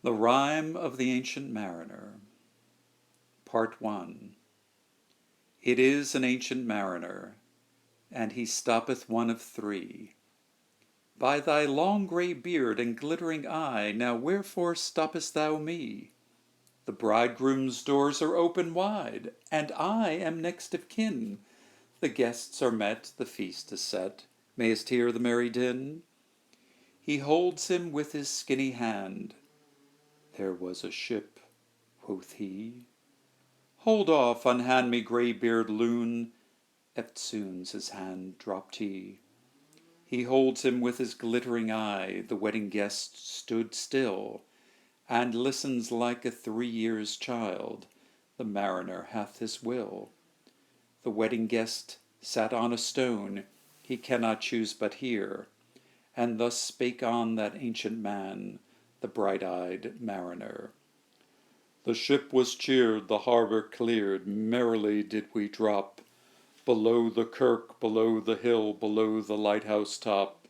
The Rime of the Ancient Mariner. Part 1. It is an ancient mariner, and he stoppeth one of three. By thy long grey beard and glittering eye, now wherefore stoppest thou me? The bridegroom's doors are open wide, and I am next of kin. The guests are met, the feast is set, mayst hear the merry din. He holds him with his skinny hand. There was a ship, quoth he. Hold off, unhand me, grey-beard loon. Eftsoons his hand dropped he. He holds him with his glittering eye. The wedding guest stood still, and listens like a 3 years' child. The mariner hath his will. The wedding guest sat on a stone. He cannot choose but hear. And thus spake on that ancient man, the bright-eyed mariner. The ship was cheered, the harbour cleared, merrily did we drop, below the kirk, below the hill, below the lighthouse top.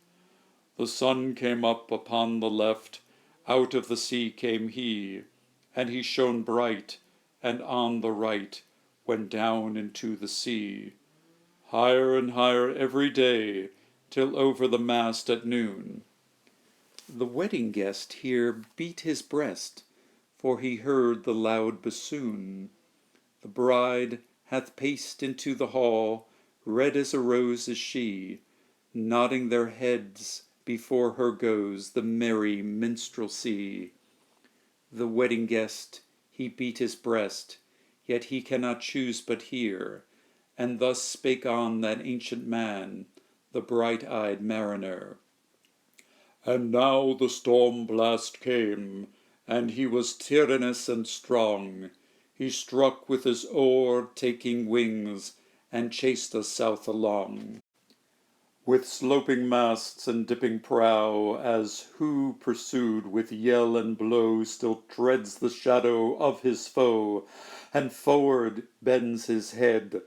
The sun came up upon the left, out of the sea came he, and he shone bright, and on the right went down into the sea. Higher and higher every day, till over the mast at noon. The wedding guest here beat his breast, for he heard the loud bassoon. The bride hath paced into the hall, red as a rose is she. Nodding their heads before her goes the merry minstrelsy. The wedding guest, he beat his breast, yet he cannot choose but hear. And thus spake on that ancient man, the bright-eyed mariner. And now the storm blast came, and he was tyrannous and strong. He struck with his oar, taking wings, and chased us south along. With sloping masts and dipping prow, as who pursued with yell and blow still treads the shadow of his foe, and forward bends his head.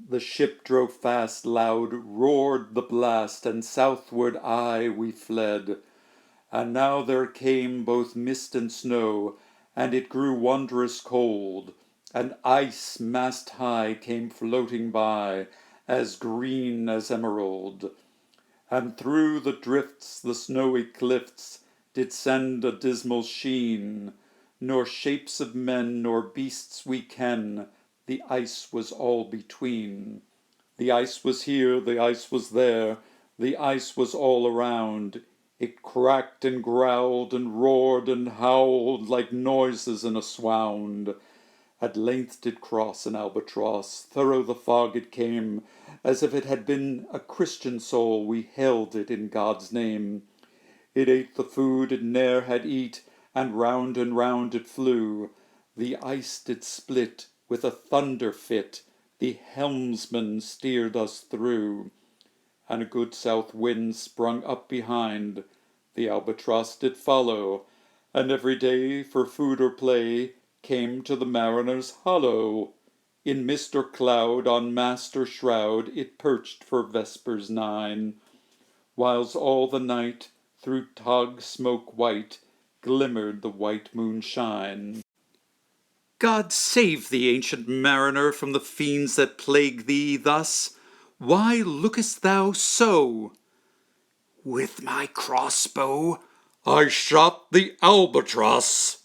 The ship drove fast, loud roared the blast, and southward aye we fled. And now there came both mist and snow, and it grew wondrous cold, and ice mast high came floating by, as green as emerald. And through the drifts the snowy cliffs did send a dismal sheen, nor shapes of men nor beasts we ken, the ice was all between. The ice was here, the ice was there, the ice was all around. It cracked and growled and roared and howled like noises in a swound. At length did cross an albatross, thorough the fog it came, as if it had been a Christian soul, we held it in God's name. It ate the food it ne'er had eat, and round it flew. The ice did split with a thunder fit, the helmsman steered us through. And a good south wind sprung up behind, the albatross did follow, and every day for food or play came to the mariner's hollo. In mist or cloud, on mast or shroud, it perched for vespers 9, whiles all the night through tog smoke white glimmered the white moonshine. God save thee, ancient mariner, from the fiends that plague thee thus. Why lookest thou so? With my crossbow I shot the albatross.